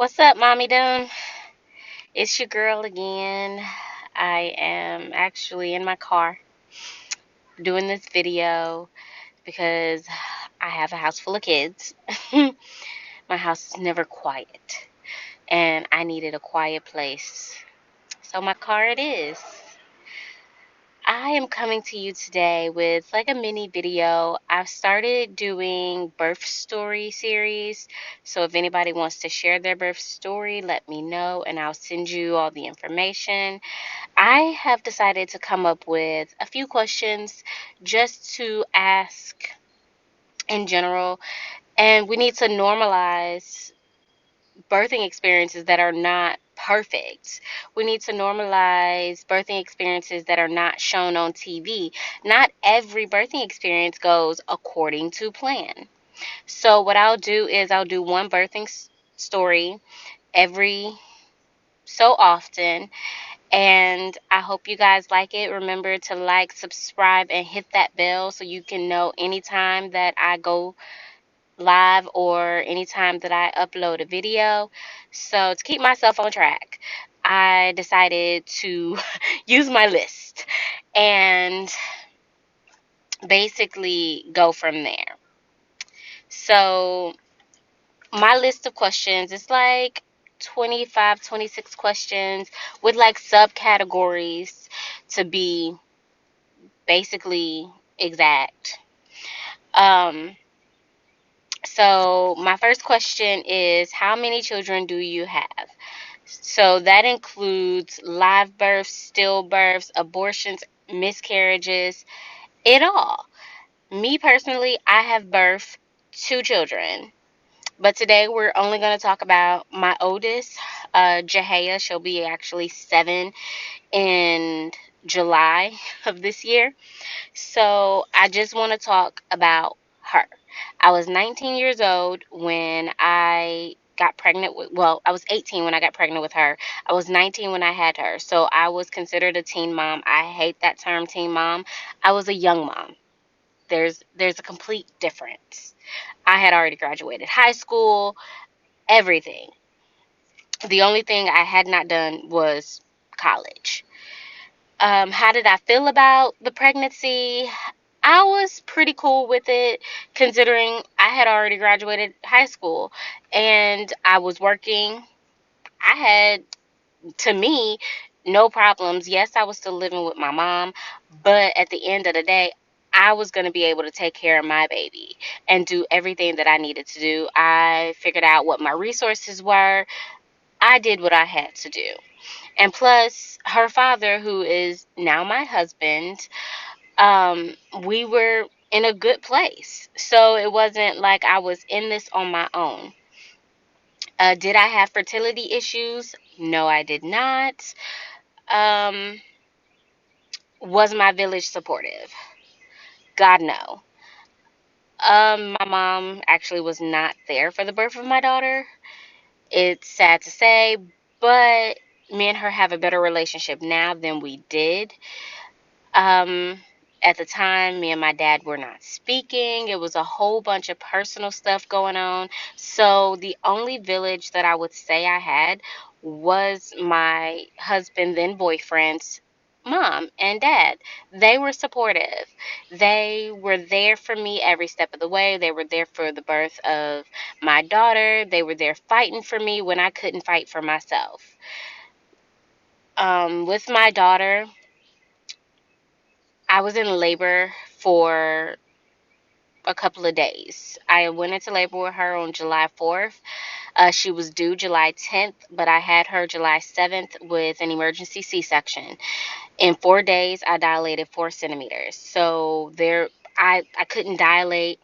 What's up, Mommy Dum? It's your girl again. I am actually in my car doing this video because I have a house full of kids. My house is never quiet, and I needed a quiet place. So my car it is. I am coming to you today with like a mini video. I've started doing birth story series. So if anybody wants to share their birth story, let me know and I'll send you all the information. I have decided to come up with a few questions just to ask in general, and we need to normalize birthing experiences that are not perfect. We need to normalize birthing experiences that are not shown on TV. Not every birthing experience goes according to plan. So, what I'll do is I'll do one birthing story every so often, and I hope you guys like it. Remember to like, subscribe, and hit that bell so you can know anytime that I go live or anytime that I upload a video. So, to keep myself on track, I decided to use my list and basically go from there. So, my list of questions is like 25, 26 questions with like subcategories to be basically exact. Um, so my first question is, how many children do you have? So that includes live births, stillbirths, abortions, miscarriages, it all. Me personally, I have birthed two children. But today we're only going to talk about my oldest, Jahaya. She'll be actually 7 in July of this year. So I just want to talk about her. I was 19 years old when I got pregnant with, well, I was 18 when I got pregnant with her. I was 19 when I had her. So I was considered a teen mom. I hate that term, teen mom. I was a young mom. There's a complete difference. I had already graduated high school, everything. The only thing I had not done was college. How did I feel about the pregnancy? I was pretty cool with it considering I had already graduated high school and I was working. I had, to me, no problems. Yes, I was still living with my mom, but at the end of the day, I was going to be able to take care of my baby and do everything that I needed to do. I figured out what my resources were. I did what I had to do. And plus, her father, who is now my husband, we were in a good place. So it wasn't like I was in this on my own. Did I have fertility issues? No, I did not. Um, was my village supportive? God, no. My mom actually was not there for the birth of my daughter. It's sad to say, but me and her have a better relationship now than we did. Um, at the time, me and my dad were not speaking. It was a whole bunch of personal stuff going on. So the only village that I would say I had was my husband, then boyfriend's mom and dad. They were supportive. They were there for me every step of the way. They were there for the birth of my daughter. They were there fighting for me when I couldn't fight for myself. With my daughter, I was in labor for a couple of days. I went into labor with her on July 4th. She was due July 10th, but I had her July 7th with an emergency C-section. In 4 days, I dilated 4 centimeters. So I couldn't dilate.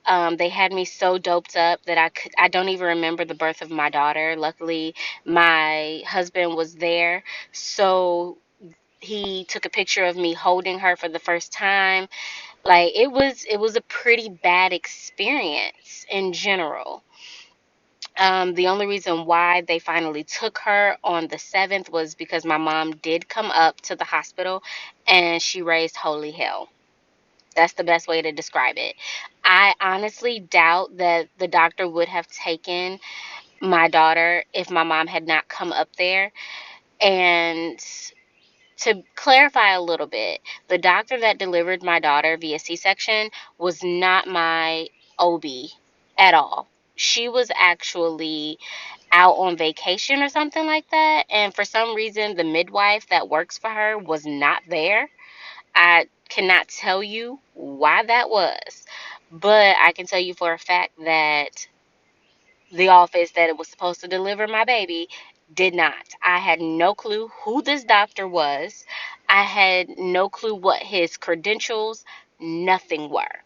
They had me so doped up that I don't even remember the birth of my daughter. Luckily, my husband was there, so he took a picture of me holding her for the first time. Like it was a pretty bad experience in general. The only reason why they finally took her on the 7th was because my mom did come up to the hospital and she raised holy hell. That's the best way to describe it. I honestly doubt that the doctor would have taken my daughter if my mom had not come up there. And to clarify a little bit, the doctor that delivered my daughter via C-section was not my OB at all. She was actually out on vacation or something like that, and for some reason the midwife that works for her was not there. I cannot tell you why that was, but I can tell you for a fact that the office that it was supposed to deliver my baby did not. I had no clue who this doctor was. I had no clue what his credentials, nothing were.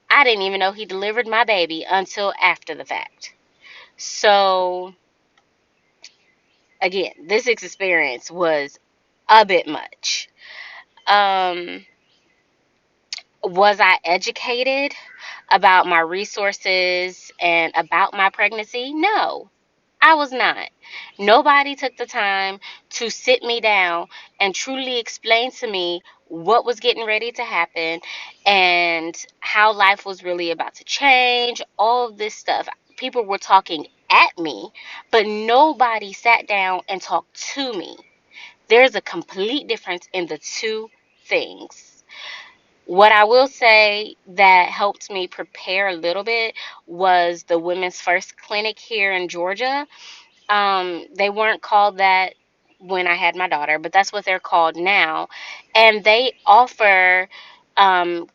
I didn't even know he delivered my baby until after the fact. So, again, this experience was a bit much. Um, was I educated about my resources and about my pregnancy? No. I was not. Nobody took the time to sit me down and truly explain to me what was getting ready to happen and how life was really about to change, all of this stuff. People were talking at me, but nobody sat down and talked to me. There's a complete difference in the two things. What I will say that helped me prepare a little bit was the Women's First Clinic here in Georgia. They weren't called that when I had my daughter, but that's what they're called now. And they offer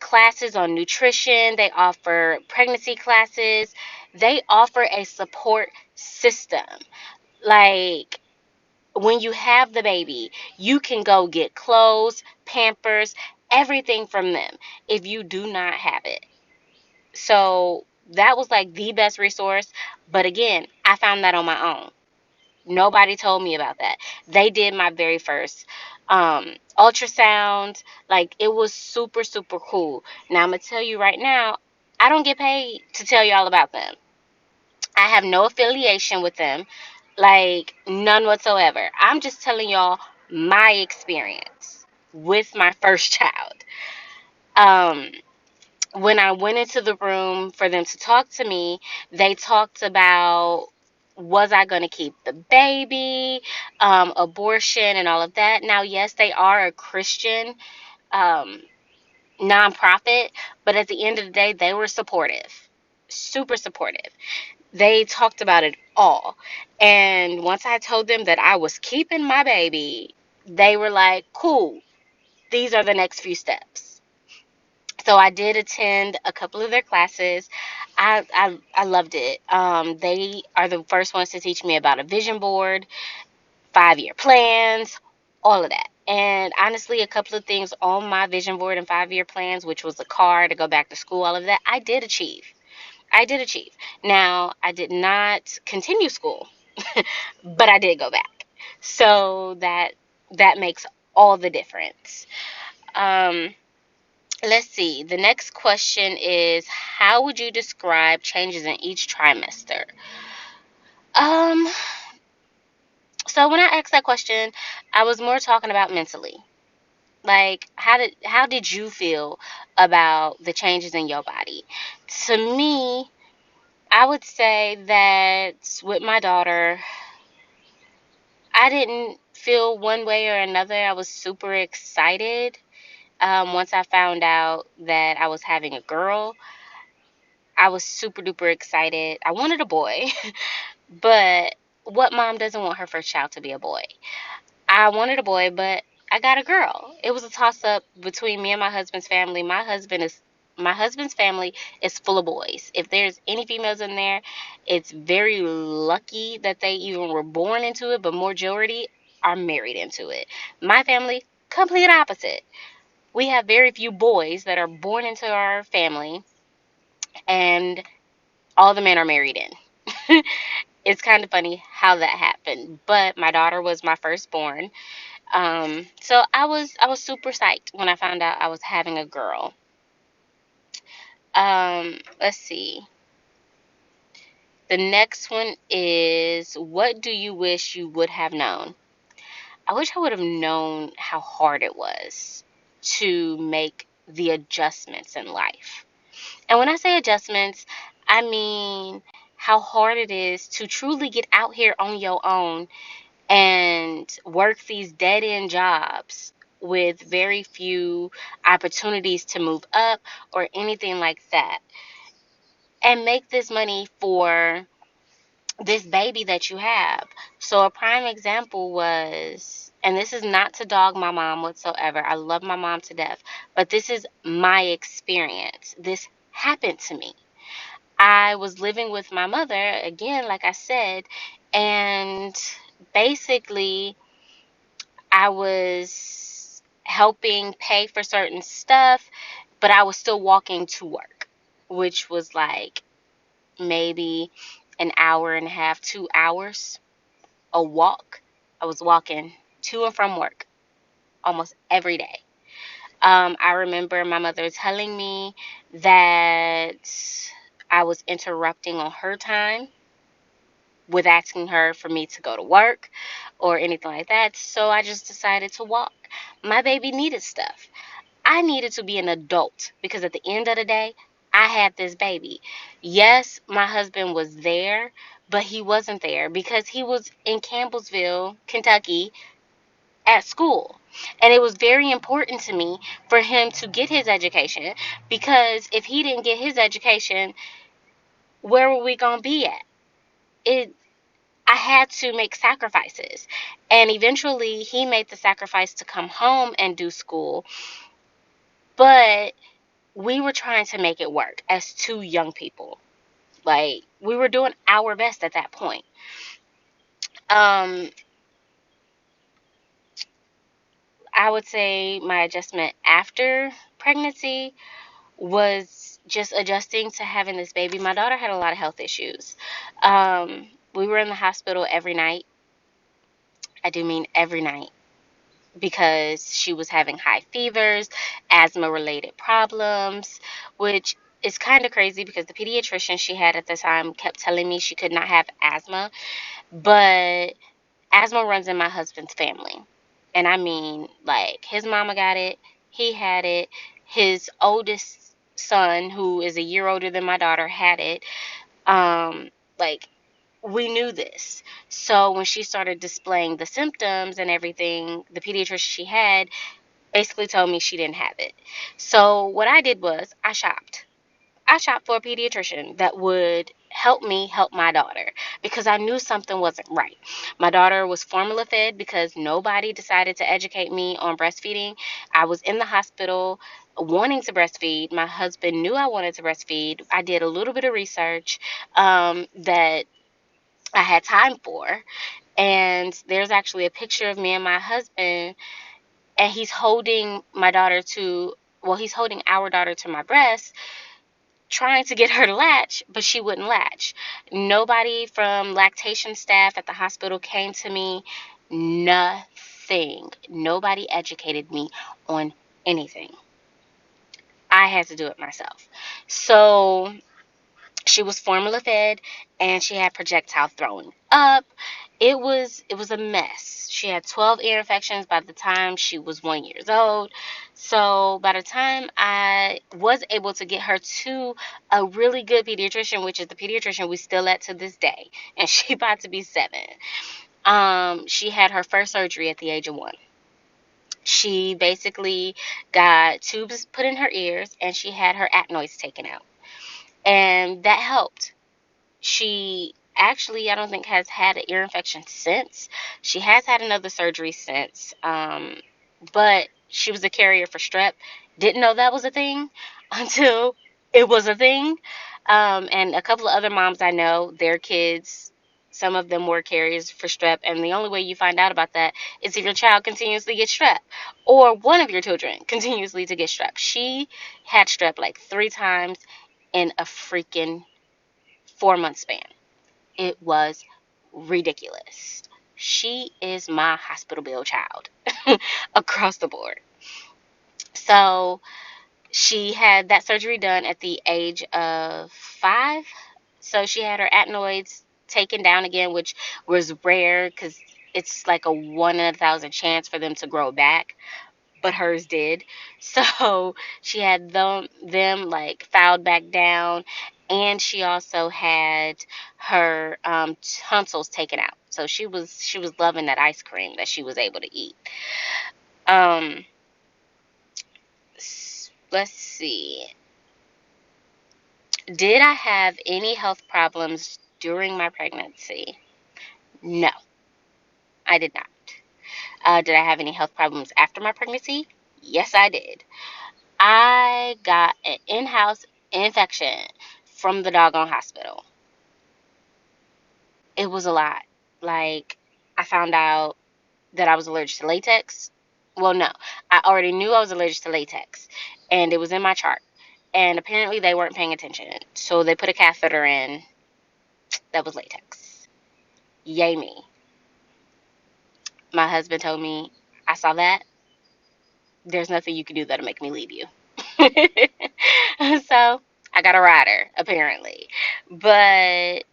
classes on nutrition, they offer pregnancy classes, they offer a support system. Like, when you have the baby, you can go get clothes, pampers, everything from them if you do not have it. So that was like the best resource. But again, I found that on my own. Nobody told me about that. They did my very first ultrasound. Like, it was super, super cool. Now, I'm going to tell you right now, I don't get paid to tell you all about them. I have no affiliation with them, like, none whatsoever. I'm just telling y'all my experience with my first child. Um, when I went into the room for them to talk to me, they talked about, was I going to keep the baby, abortion, and all of that. Now, yes, they are a Christian um, nonprofit, but at the end of the day, they were supportive, super supportive. They talked about it all. And once I told them that I was keeping my baby, they were like, cool, these are the next few steps. So I did attend a couple of their classes. I loved it. They are the first ones to teach me about a vision board, 5-year plans, all of that. And honestly, a couple of things on my vision board and 5-year plans, which was a car to go back to school, all of that, I did achieve. I did achieve. Now, I did not continue school, but I did go back. So that makes all the difference. Um, let's see. The next question is, how would you describe changes in each trimester? Um, so when I asked that question, I was more talking about mentally. Like, how did you feel about the changes in your body? To me, I would say that with my daughter, I didn't feel one way or another. I was super excited. Once I found out that I was having a girl, I was super duper excited. I wanted a boy, but what mom doesn't want her first child to be a boy? I wanted a boy, but I got a girl. It was a toss up between me and my husband's family. My husband's family is full of boys. If there's any females in there, it's very lucky that they even were born into it, but majority are married into it. My family, complete opposite. We have very few boys that are born into our family, and all the men are married in. It's kind of funny how that happened, but my daughter was my firstborn. So I was super psyched when I found out I was having a girl. Let's see. The next one is, what do you wish you would have known? I wish I would have known how hard it was to make the adjustments in life. And when I say adjustments, I mean how hard it is to truly get out here on your own and work these dead end jobs with very few opportunities to move up or anything like that, and make this money for this baby that you have. So a prime example was, and this is not to dog my mom whatsoever. I love my mom to death, but this is my experience. This happened to me. I was living with my mother, again, like I said, and basically I was helping pay for certain stuff, but I was still walking to work, which was like maybe an hour and a half, 2 hours a walk. I was walking to and from work almost every day. I remember my mother telling me that I was interrupting on her time with asking her for me to go to work or anything like that. So I just decided to walk. My baby needed stuff. I needed to be an adult because at the end of the day, I had this baby. Yes, my husband was there, but he wasn't there because he was in Campbellsville, Kentucky at school. And it was very important to me for him to get his education because if he didn't get his education, where were we going to be at? It I had to make sacrifices. And eventually he made the sacrifice to come home and do school. But we were trying to make it work as two young people. Like, we were doing our best at that point. Um, I would say my adjustment after pregnancy was just adjusting to having this baby. My daughter had a lot of health issues. We were in the hospital every night. I do mean every night because she was having high fevers, asthma related problems, which is kind of crazy because the pediatrician she had at the time kept telling me she could not have asthma, but asthma runs in my husband's family. And I mean, like, his mama got it, he had it, his oldest son, who is a year older than my daughter, had it. Like, we knew this. So when she started displaying the symptoms and everything, the pediatrician she had basically told me she didn't have it. So what I did was I shopped. I shopped for a pediatrician that would help me help my daughter because I knew something wasn't right. My daughter was formula fed because nobody decided to educate me on breastfeeding. I was in the hospital wanting to breastfeed. My husband knew I wanted to breastfeed. I did a little bit of research that I had time for. And there's actually a picture of me and my husband, and he's holding my daughter to, well, he's holding our daughter to my breast, trying to get her to latch, but she wouldn't latch. Nobody from lactation staff at the hospital came to me. Nothing. Nobody educated me on anything. I had to do it myself. So she was formula fed and she had projectile throwing up. It was a mess. She had 12 ear infections by the time she was 1 year old. So by the time I was able to get her to a really good pediatrician, which is the pediatrician we still at to this day, and she about to be 7. She had her first surgery at the age of 1. She basically got tubes put in her ears and she had her adenoids taken out. And that helped. She actually, I don't think, has had an ear infection since. She has had another surgery since, but she was a carrier for strep. Didn't know that was a thing until it was a thing. And a couple of other moms I know, their kids, some of them were carriers for strep, and the only way you find out about that is if your child continuously gets strep, or one of your children continuously to get strep. She had strep like 3 times in a freaking 4 month span. It was ridiculous. She is my hospital bill child across the board. So she had that surgery done at the age of 5. So she had her adenoids taken down again, which was rare because it's like a 1 in 1,000 chance for them to grow back, but hers did. So she had them like filed back down, and she also had her tonsils taken out. So she was loving that ice cream that she was able to eat. Um, let's see. Did I have any health problems during my pregnancy? No, I did not. Did I have any health problems after my pregnancy? Yes, I did. I got an in-house infection from the doggone hospital. It was a lot. Like, I found out that I was allergic to latex. Well, no, I already knew I was allergic to latex, and it was in my chart. And apparently, they weren't paying attention, so they put a catheter in that was latex. Yay me! My husband told me, I saw that. There's nothing you can do that'll make me leave you. So I got a rider, apparently. But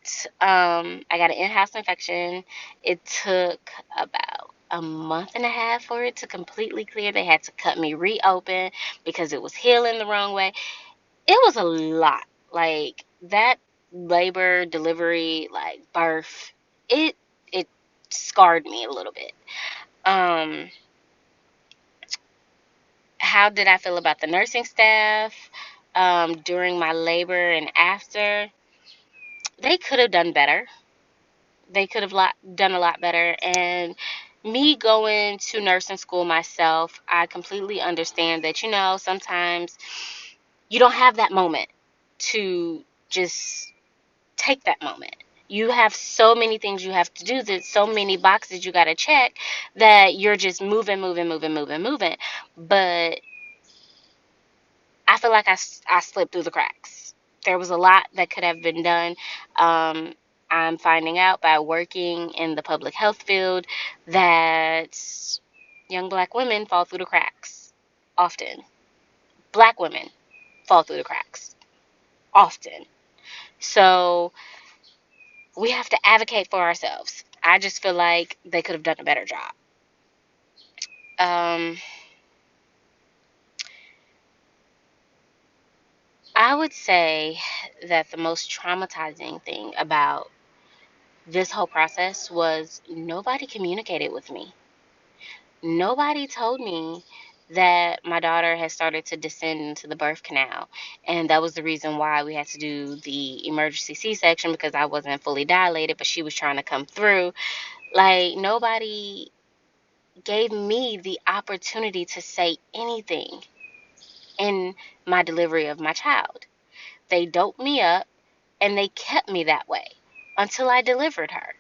I got an in-house infection. It took about a month and a half for it to completely clear. They had to cut me reopen because it was healing the wrong way. It was a lot. Like that labor, delivery, like birth, it it scarred me a little bit. Um, how did I feel about the nursing staff during my labor and after? They could have done better. They could have done a lot better. And me going to nursing school myself, I completely understand that, sometimes you don't have that moment to just take that moment. You have so many things you have to do, there's so many boxes you got to check that you're just moving, moving, moving, moving, moving. But I feel like I slipped through the cracks. There was a lot that could have been done. Um, I'm finding out by working in the public health field that young black women fall through the cracks often. Black women fall through the cracks often. So we have to advocate for ourselves. I just feel like they could have done a better job. Um, I would say that the most traumatizing thing about this whole process was nobody communicated with me. Nobody told me that my daughter had started to descend into the birth canal. And that was the reason why we had to do the emergency C section because I wasn't fully dilated, but she was trying to come through. Like, nobody gave me the opportunity to say anything in my delivery of my child. They doped me up and they kept me that way until I delivered her.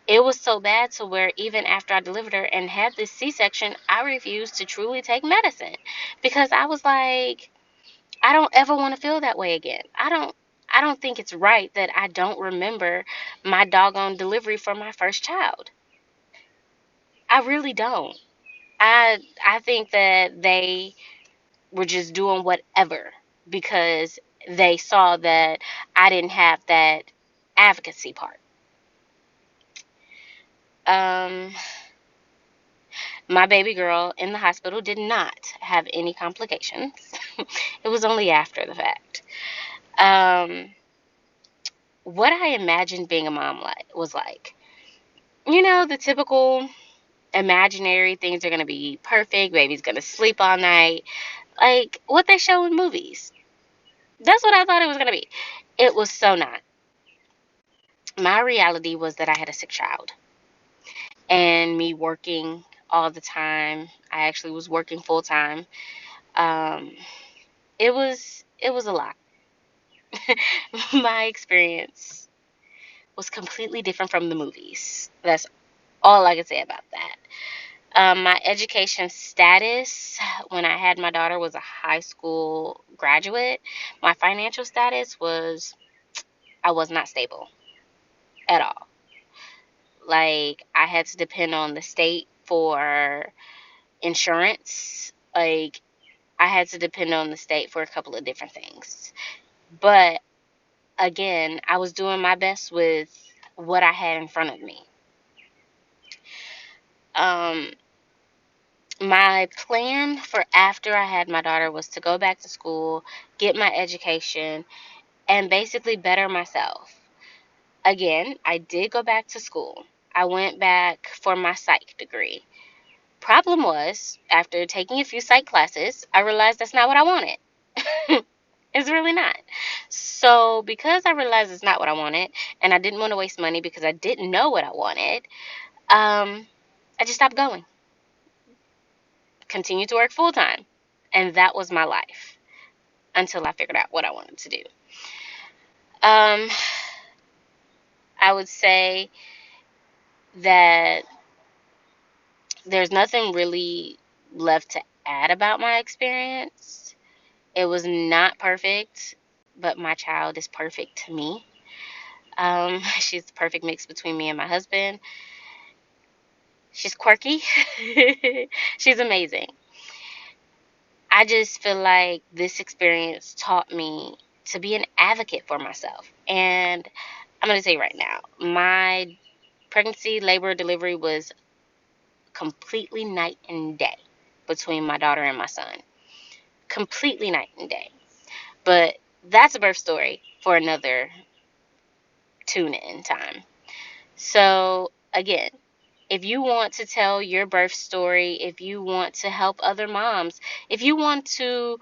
It was so bad to where even after I delivered her and had this C-section, I refused to truly take medicine because I was like, I don't ever want to feel that way again. I don't think it's right that I don't remember my doggone delivery for my first child. I really don't. I think that they were just doing whatever because they saw that I didn't have that advocacy part. Um My baby girl in the hospital did not have any complications. It was only after the fact. Um, what I imagined being a mom was like, the typical imaginary things are going to be perfect, baby's going to sleep all night, like what they show in movies. That's what I thought it was going to be. It was so not. My reality was that I had a sick child and me working all the time. I actually was working full time. Um, it was a lot. My experience was completely different from the movies. That's all I can say about that. My education status when I had my daughter was a high school graduate. My financial status was I was not stable at all. Like, I had to depend on the state for insurance. Like, I had to depend on the state for a couple of different things. But again, I was doing my best with what I had in front of me. Um, my plan for after I had my daughter was to go back to school, get my education, and basically better myself. Again, I did go back to school. I went back for my psych degree. Problem was, after taking a few psych classes, I realized that's not what I wanted. It's really not. So, because I realized it's not what I wanted, and I didn't want to waste money because I didn't know what I wanted, I just stopped going. Continued to work full time. And that was my life until I figured out what I wanted to do. Um, I would say that there's nothing really left to add about my experience. It was not perfect, but my child is perfect to me. She's the perfect mix between me and my husband. She's quirky. She's amazing. I just feel like this experience taught me to be an advocate for myself. And I'm going to say right now, my pregnancy, labor, delivery was completely night and day between my daughter and my son. Completely night and day. But that's a birth story for another tune in time. So, again, if you want to tell your birth story, if you want to help other moms, if you want to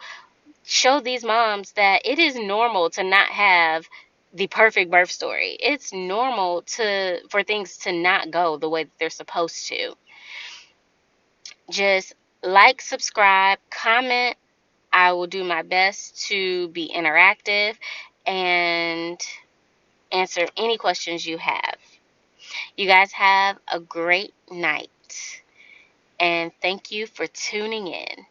show these moms that it is normal to not have the perfect birth story. It's normal for things to not go the way that they're supposed to. Just like, subscribe, comment. I will do my best to be interactive and answer any questions you have. You guys have a great night, and thank you for tuning in.